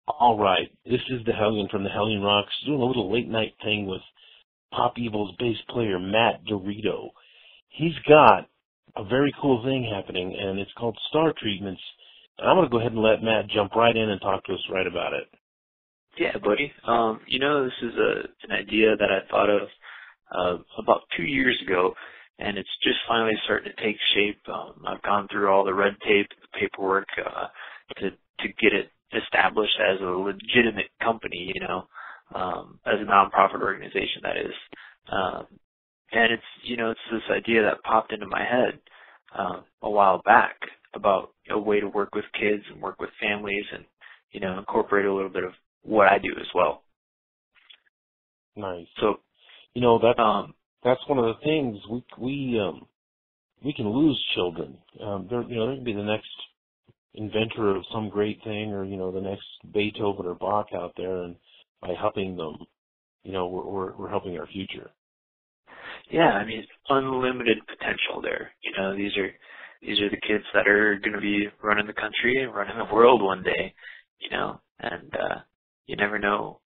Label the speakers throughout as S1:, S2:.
S1: All right, this is the Hellion from the Hellion Rocks, doing a little late night thing with Pop Evil's bass player Matt DiRito. He's got a very cool thing happening, and it's called Star Treatments. And I'm going to go ahead and let Matt jump right in and talk to us right about it.
S2: Yeah, buddy. This is an idea that I thought of about 2 years ago, and it's just finally starting to take shape. I've gone through all the red tape, the paperwork to get it established as a legitimate company, as a nonprofit organization, that is. And it's this idea that popped into my head a while back about a way to work with kids and work with families and, incorporate a little bit of what I do as well.
S1: Nice.
S2: So,
S1: that's one of the things we can lose children. They can be the next inventor of some great thing, or the next Beethoven or Bach out there, and by helping them, we're helping our future.
S2: Yeah, unlimited potential there. These are the kids that are going to be running the country and running the world one day, and you never know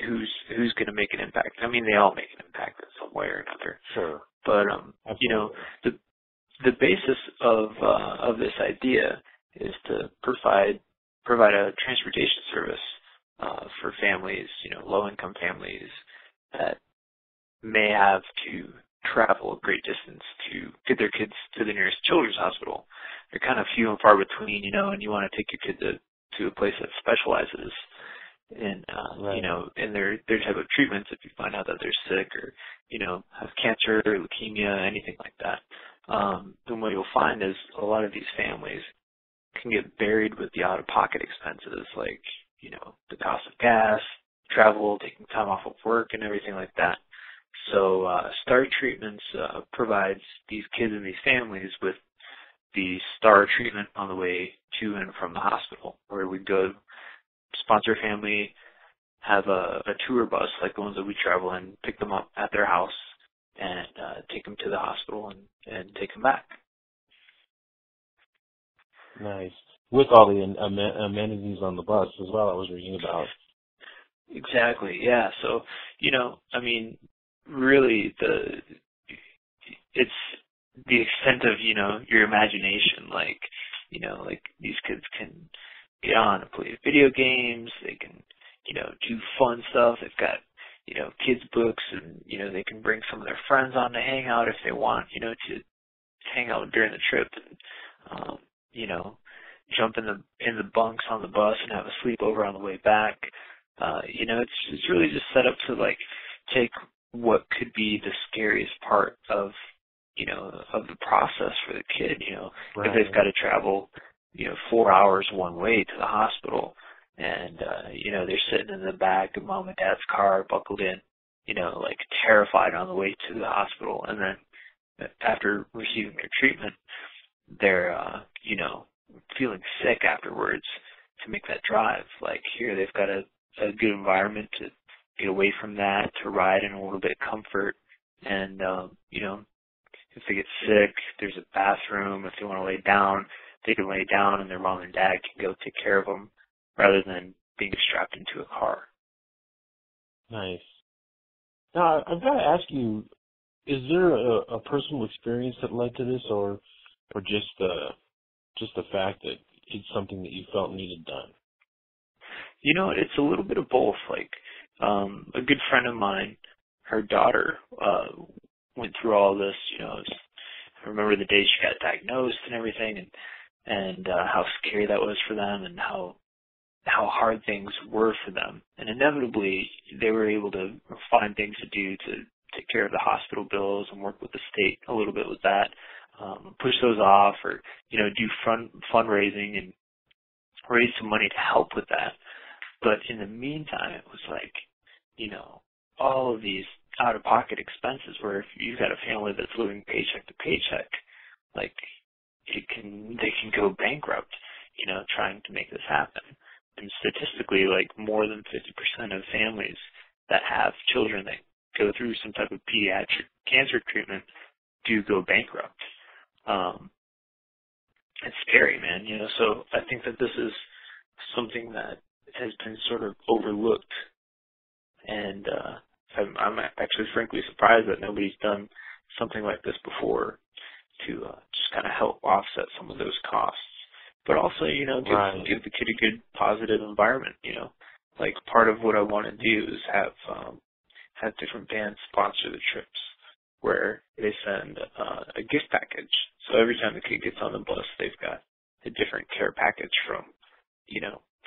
S2: who's going to make an impact. They all make an impact in some way or another.
S1: Sure.
S2: But the basis of this idea is to provide a transportation service for families, low-income families that may have to travel a great distance to get their kids to the nearest children's hospital. They're kind of few and far between, and you want to take your kid to a place that specializes in,
S1: right.
S2: In their type of treatments if you find out that they're sick or, have cancer or leukemia, anything like that. Then what you'll find is a lot of these families can get buried with the out-of-pocket expenses, like, the cost of gas, travel, taking time off of work, and everything like that. So STAR Treatments provides these kids and these families with the STAR treatment on the way to and from the hospital, where we go sponsor a family, have a tour bus like the ones that we travel in, pick them up at their house, and take them to the hospital and take them back.
S1: Nice. With all the amenities on the bus as well, I was reading about.
S2: Exactly, yeah. So, really it's the extent of, your imagination, like these kids can get on and play video games, they can, do fun stuff, they've got, kids books, and, they can bring some of their friends on to hang out if they want, to hang out during the trip and, jump in the bunks on the bus and have a sleepover on the way back. It's really just set up to take what could be the scariest part of the process for the kid,
S1: right.
S2: If they've got to travel, 4 hours one way to the hospital and, they're sitting in the back of mom and dad's car buckled in, terrified on the way to the hospital. And then after receiving their treatment, they're, feeling sick afterwards to make that drive. Like here, they've got a good environment to get away from that, to ride in a little bit of comfort. And, if they get sick, there's a bathroom. If they want to lay down, they can lay down and their mom and dad can go take care of them rather than being strapped into a car.
S1: Nice. Now, I've got to ask you, is there a personal experience that led to this, or just the fact that it's something that you felt needed done?
S2: It's a little bit of both. A good friend of mine, her daughter went through all this. I remember the day she got diagnosed and everything, and how scary that was for them, and how hard things were for them. And inevitably, they were able to find things to do to take care of the hospital bills and work with the state a little bit with that, push those off, or do fundraising and raise some money to help with that. But in the meantime, it was all of these out-of-pocket expenses where if you've got a family that's living paycheck to paycheck, they can go bankrupt, trying to make this happen. And statistically, more than 50% of families that have children that go through some type of pediatric cancer treatment do go bankrupt. It's scary, man, so I think that this is something that has been sort of overlooked, and I'm actually frankly surprised that nobody's done something like this before to just kind of help offset some of those costs. But also,
S1: Right.
S2: give the kid a good positive environment. Like part of what I want to do is have different bands sponsor the trips, where they send a gift package. So every time the kid gets on the bus, they've got a different care package from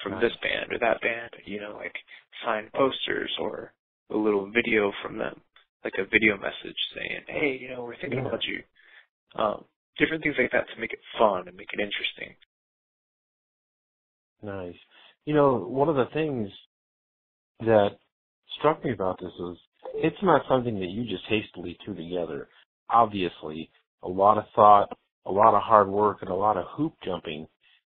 S1: Right.
S2: this band or that band, like signed posters or a little video from them, like a video message saying, hey, we're thinking
S1: Yeah.
S2: about you. Different things like that to make it fun and make it interesting.
S1: Nice. One of the things that struck me about this is it's not something that you just hastily threw together. Obviously, a lot of thought, a lot of hard work, and a lot of hoop jumping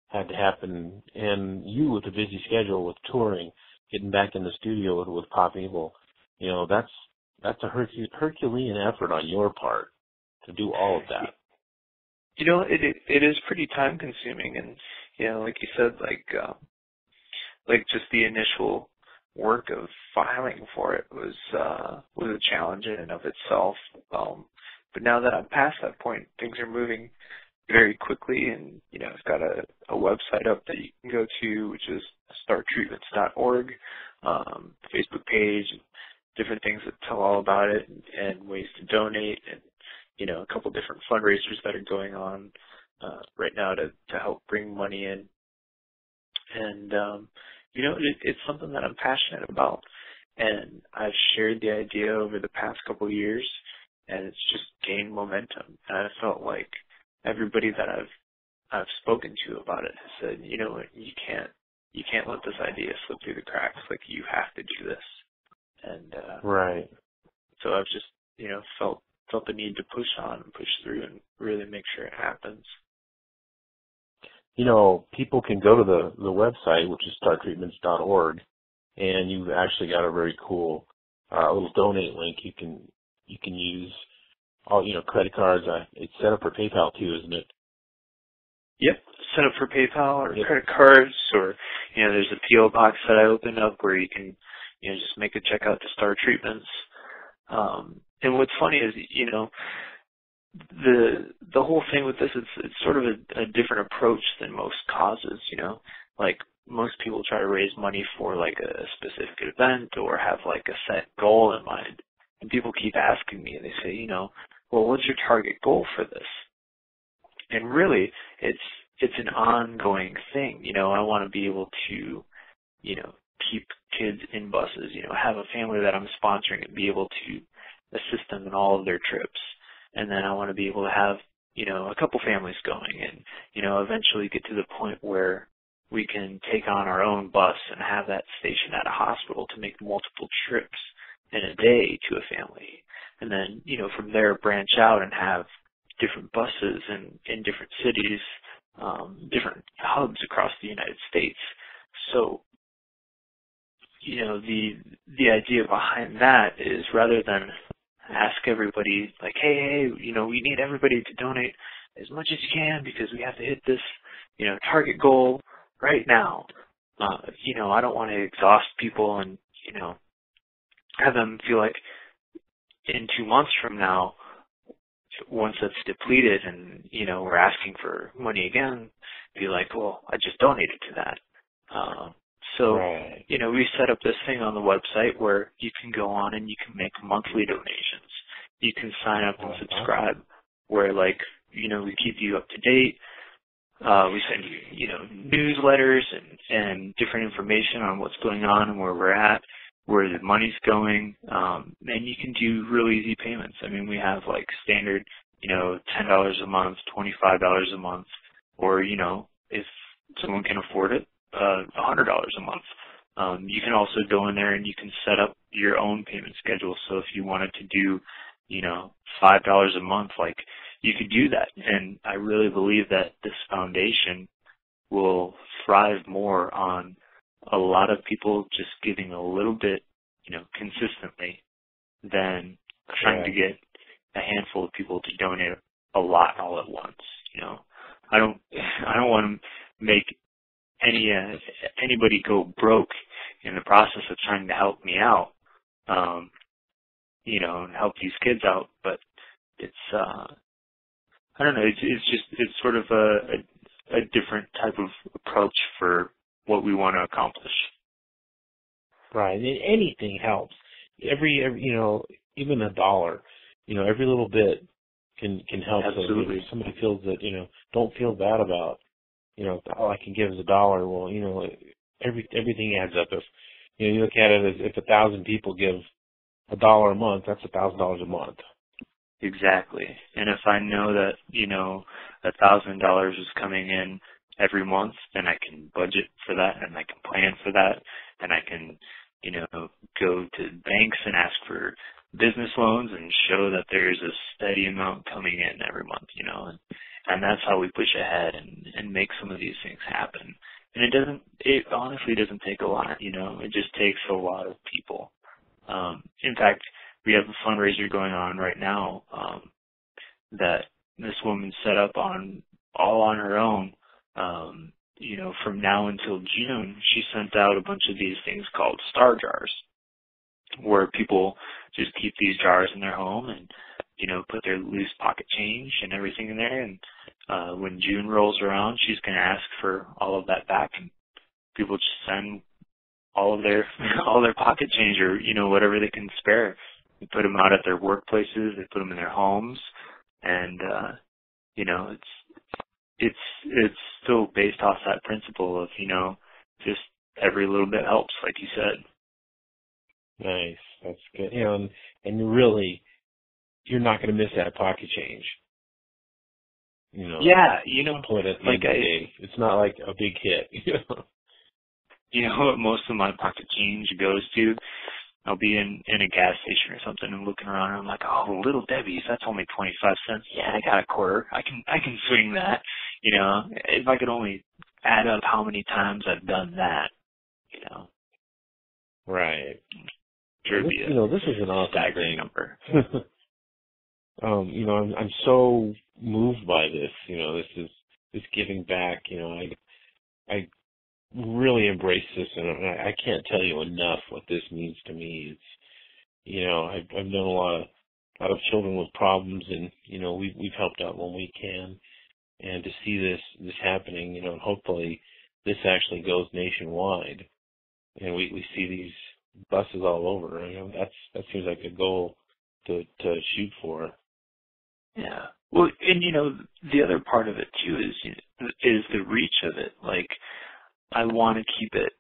S1: had to happen. And you, with a busy schedule with touring, getting back in the studio with Pop Evil, that's a Herculean effort on your part to do all of that.
S2: It is pretty time consuming, and like you said, like just the initial work of filing for it was a challenge in and of itself. But now that I'm past that point, things are moving very quickly, and I've got a website up that you can go to, which is starttreatments.org, Facebook page, and different things that tell all about it, and ways to donate, and a couple different fundraisers that are going on right now to help bring money in. And it's something that I'm passionate about, and I've shared the idea over the past couple of years, and it's just gained momentum. And I felt like everybody that I've spoken to about it has said, what, you can't let this idea slip through the cracks. Like, you have to do this. And
S1: Right.
S2: so I've just felt the need to push on and push through and really make sure it happens.
S1: People can go to the website, which is starttreatments.org, and you've actually got a very cool little donate link you can use. All credit cards. It's set up for PayPal too, isn't it?
S2: Yep, set up for PayPal or
S1: Yep.
S2: credit cards, or there's a PO box that I open up where you can just make a check out to Star Treatments. And what's funny is the whole thing with this, it's sort of a different approach than most causes. Like most people try to raise money for like a specific event or have like a set goal in mind, and people keep asking me, and they say, well, what's your target goal for this? And really, it's an ongoing thing. I want to be able to keep kids in buses, have a family that I'm sponsoring and be able to assist them in all of their trips. And then I want to be able to have, a couple families going and, eventually get to the point where we can take on our own bus and have that stationed at a hospital to make multiple trips in a day to a family. And then, from there branch out and have different buses in different cities, different hubs across the United States. So, the idea behind that is, rather than ask everybody like, hey, we need everybody to donate as much as you can because we have to hit this, target goal right now. I don't want to exhaust people and, have them feel like in 2 months from now, once it's depleted and, we're asking for money again, be like, well, I just donated to that. So,
S1: Right.
S2: We set up this thing on the website where you can go on and you can make monthly donations. You can sign up and subscribe where, we keep you up to date. We send you, newsletters and different information on what's going on and where we're at, where the money's going. And you can do real easy payments. I mean, we have standard, $10 a month, $25 a month, or, if someone can afford it, $100 a month. You can also go in there and you can set up your own payment schedule. So if you wanted to do, $5 a month, you could do that. And I really believe that this foundation will thrive more on a lot of people just giving a little bit, consistently than trying to get a handful of people to donate a lot all at once. I don't want to make anybody go broke in the process of trying to help me out, and help these kids out. But it's I don't know. It's sort of a different type of approach for what we want to accomplish.
S1: Right. And anything helps. Every even $1, every little bit can help.
S2: Absolutely.
S1: So if somebody feels that, don't feel bad about, all I can give is $1. Well, everything adds up. If you look at it as if 1,000 people give $1 a month, that's $1,000 a month.
S2: Exactly. And if I know that, $1,000 is coming in every month, then I can budget for that and I can plan for that. And I can, go to banks and ask for business loans and show that there's a steady amount coming in every month, and that's how we push ahead and make some of these things happen. And it honestly doesn't take a lot, it just takes a lot of people. In fact, we have a fundraiser going on right now that this woman set up all on her own. From now until June, she sent out a bunch of these things called star jars, where people just keep these jars in their home and, put their loose pocket change and everything in there. And when June rolls around, she's going to ask for all of that back, and people just send all their pocket change or, whatever they can spare. They put them out at their workplaces, they put them in their homes, and, it's still based off that principle of, just every little bit helps, like you said.
S1: Nice. That's good. And really, you're not going to miss that pocket change.
S2: Yeah,
S1: put it like it's not like a big hit.
S2: What most of my pocket change goes to? I'll be in a gas station or something and looking around and I'm like, oh, Little Debbie's, that's only 25 cents. Yeah, I got a quarter. I can swing that. If I could only add up how many times I've done that,
S1: Right.
S2: Sure,
S1: this is an awesome
S2: staggering
S1: thing.
S2: Number.
S1: I'm so moved by this. This giving back. I really embrace this, and I can't tell you enough what this means to me. It's, I've known a lot of children with problems, and we've helped out when we can, and to see this happening, and hopefully this actually goes nationwide, and we see these buses all over. That seems like a goal to shoot for.
S2: Yeah. Well, and the other part of it too is the reach of it. Like, I want to keep it,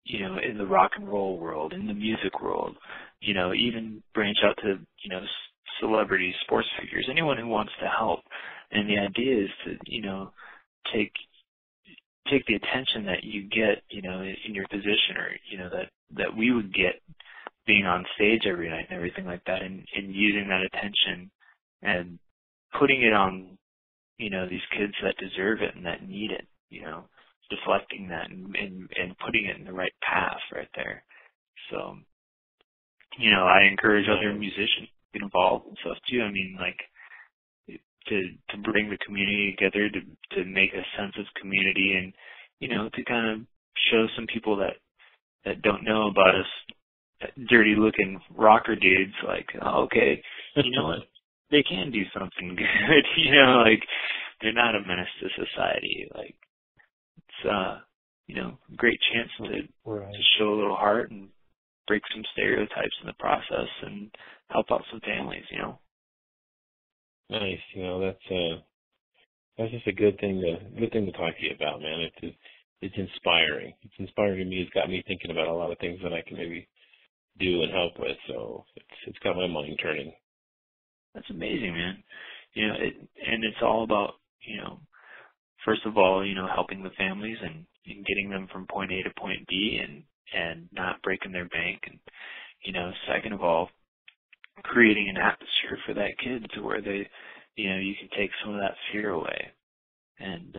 S2: in the rock and roll world, in the music world, even branch out to, celebrities, sports figures, anyone who wants to help. And the idea is to, take the attention that you get, in your position, or, that we would get being on stage every night and everything like that, and using that attention and putting it on, these kids that deserve it and that need it, deflecting that and putting it in the right path right there. So, I encourage other musicians to get involved and stuff too. I mean, like, to bring the community together, to make a sense of community, and, to kind of show some people that don't know about us dirty looking rocker dudes, like, oh, okay, you know what? They can do something good, like, they're not a menace to society. Like, it's great chance to show a little heart and break some stereotypes in the process and help out some families,
S1: Nice. That's just a good thing to talk to you about, man. It's inspiring. It's inspiring to me. It's got me thinking about a lot of things that I can maybe do and help with. So it's got my mind turning.
S2: That's amazing, man. And it's all about, first of all, helping the families and getting them from point A to point B and not breaking their bank. And, second of all, creating an atmosphere for that kid to where they, you can take some of that fear away and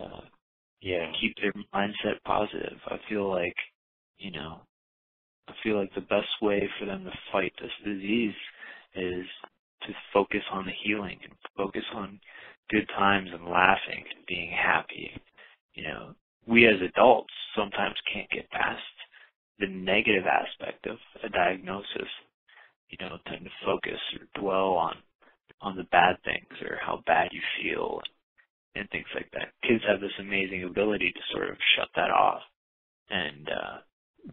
S2: keep their mindset positive. I feel like the best way for them to fight this disease is to focus on the healing and focus on good times and laughing and being happy. we as adults sometimes can't get past the negative aspect of a diagnosis, tend to focus or dwell on the bad things or how bad you feel and things like that. Kids have this amazing ability to sort of shut that off and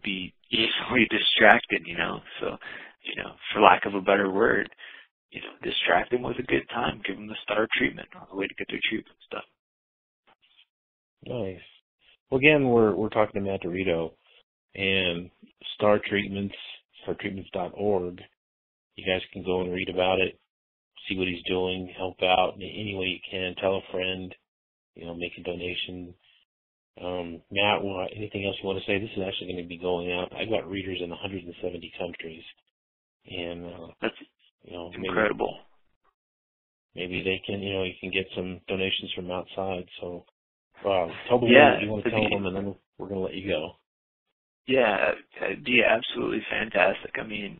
S2: be easily distracted, So, for lack of a better word, distract them with a good time. Give them the STAR treatment on the way to get their treatment stuff.
S1: Nice. Well, again, we're talking to Matt DiRito, and STAR Treatments, startreatments.org. You guys can go and read about it, see what he's doing, help out in any way you can. Tell a friend, make a donation. Matt, anything else you want to say? This is actually going to be going out. I've got readers in 170 countries, and
S2: that's incredible.
S1: Maybe they can, you can get some donations from outside. So, tell the world what you want to tell them, and then we're going to let you go.
S2: Yeah, it'd be absolutely fantastic. I mean,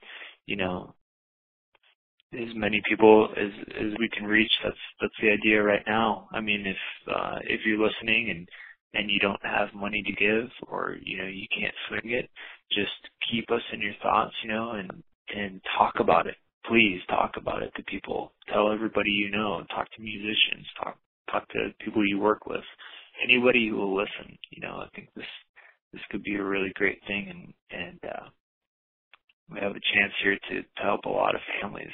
S2: as many people as we can reach, that's the idea right now. I mean, if you're listening and you don't have money to give, or you can't swing it, just keep us in your thoughts, and talk about it. Please talk about it to people. Tell everybody you know. Talk to musicians. Talk to people you work with. Anybody who will listen. I think this could be a really great thing, and we have a chance here to help a lot of families.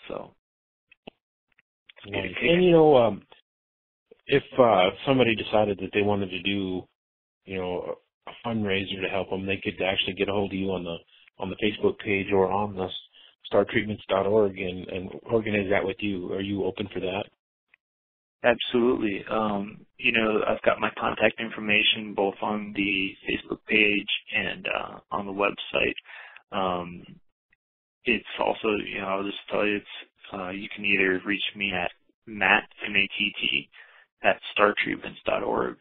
S2: So,
S1: nice. And if somebody decided that they wanted to do, a fundraiser to help them, they could actually get a hold of you on the Facebook page or on the startreatments.org and organize that with you. Are you open for that?
S2: Absolutely. I've got my contact information both on the Facebook page and on the website. It's also, I'll just tell you, you can either reach me at Matt, M-A-T-T, at startreatments.org,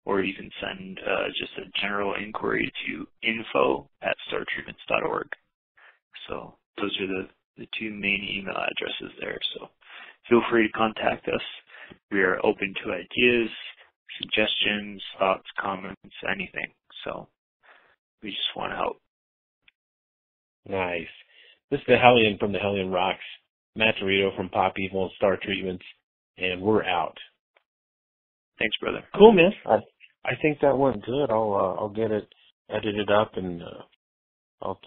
S2: or you can send just a general inquiry to info@startreatments.org. So those are the two main email addresses there. So feel free to contact us. We are open to ideas, suggestions, thoughts, comments, anything. So we just want to help.
S1: Nice. This is the Hellion from the Hellion Rocks. Matt DiRito from Pop Evil and Star Treatments, and we're out.
S2: Thanks, brother.
S1: Cool, man. I think that went good. I'll get it edited up, and I'll